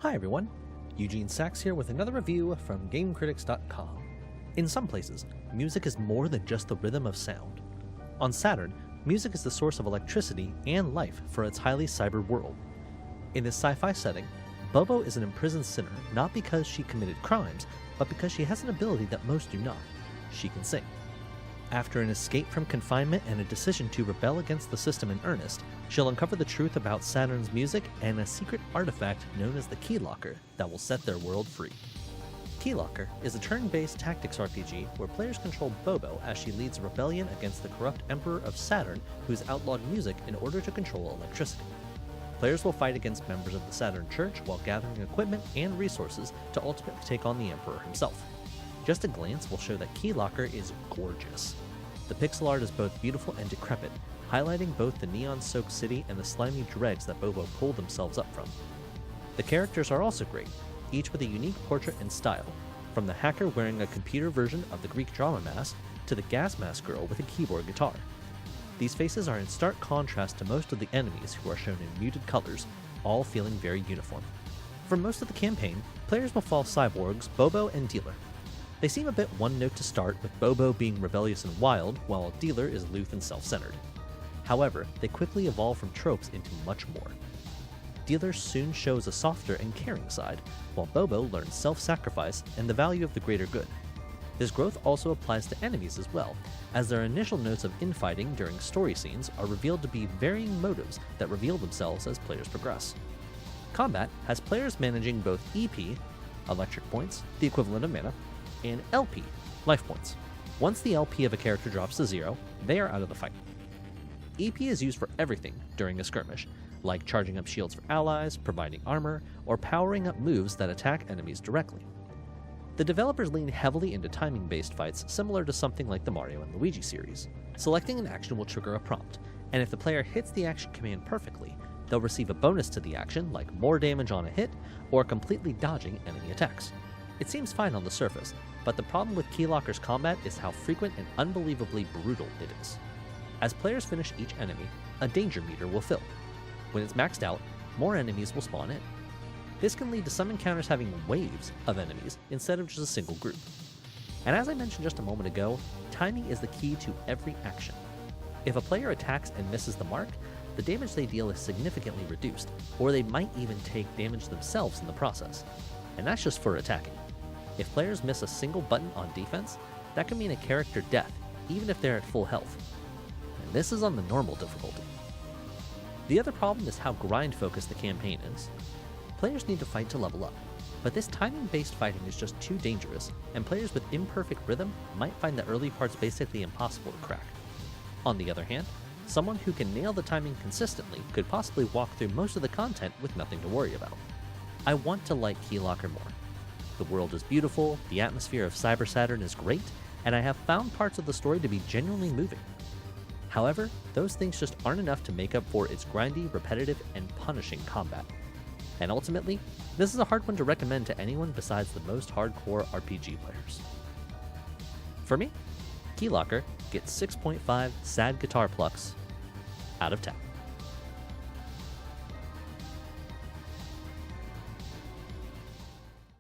Hi everyone, Eugene Sachs here with another review from GameCritics.com. In some places, music is more than just the rhythm of sound. On Saturn, music is the source of electricity and life for its highly cyber world. In this sci-fi setting, Bobo is an imprisoned sinner not because she committed crimes, but because she has an ability that most do not. She can sing. After an escape from confinement and a decision to rebel against the system in earnest, she'll uncover the truth about Saturn's music and a secret artifact known as the Keylocker that will set their world free. Keylocker is a turn-based tactics RPG where players control Bobo as she leads a rebellion against the corrupt Emperor of Saturn who's outlawed music in order to control electricity. Players will fight against members of the Saturn Church while gathering equipment and resources to ultimately take on the Emperor himself. Just a glance will show that Keylocker is gorgeous. The pixel art is both beautiful and decrepit, highlighting both the neon-soaked city and the slimy dregs that Bobo pulled themselves up from. The characters are also great, each with a unique portrait and style, from the hacker wearing a computer version of the Greek drama mask to the gas mask girl with a keyboard guitar. These faces are in stark contrast to most of the enemies who are shown in muted colors, all feeling very uniform. For most of the campaign, players will follow cyborgs, Bobo, and Dealer. They seem a bit one-note to start, with Bobo being rebellious and wild, while Dealer is aloof and self-centered. However, they quickly evolve from tropes into much more. Dealer soon shows a softer and caring side, while Bobo learns self-sacrifice and the value of the greater good. This growth also applies to enemies as well, as their initial notes of infighting during story scenes are revealed to be varying motives that reveal themselves as players progress. Combat has players managing both EP, electric points, the equivalent of mana, and LP, life points. Once the LP of a character drops to 0, they are out of the fight. EP is used for everything during a skirmish, like charging up shields for allies, providing armor, or powering up moves that attack enemies directly. The developers lean heavily into timing-based fights similar to something like the Mario and Luigi series. Selecting an action will trigger a prompt, and if the player hits the action command perfectly, they'll receive a bonus to the action like more damage on a hit or completely dodging enemy attacks. It seems fine on the surface, but the problem with Keylocker's combat is how frequent and unbelievably brutal it is. As players finish each enemy, a danger meter will fill. When it's maxed out, more enemies will spawn in. This can lead to some encounters having waves of enemies instead of just a single group. And as I mentioned just a moment ago, timing is the key to every action. If a player attacks and misses the mark, the damage they deal is significantly reduced, or they might even take damage themselves in the process. And that's just for attacking. If players miss a single button on defense, that can mean a character death, even if they're at full health. And this is on the normal difficulty. The other problem is how grind-focused the campaign is. Players need to fight to level up, but this timing-based fighting is just too dangerous, and players with imperfect rhythm might find the early parts basically impossible to crack. On the other hand, someone who can nail the timing consistently could possibly walk through most of the content with nothing to worry about. I want to like Keylocker more. The world is beautiful, the atmosphere of Cyber Saturn is great, and I have found parts of the story to be genuinely moving. However, those things just aren't enough to make up for its grindy, repetitive, and punishing combat. And ultimately, this is a hard one to recommend to anyone besides the most hardcore RPG players. For me, Keylocker gets 6.5 sad guitar plucks out of 10.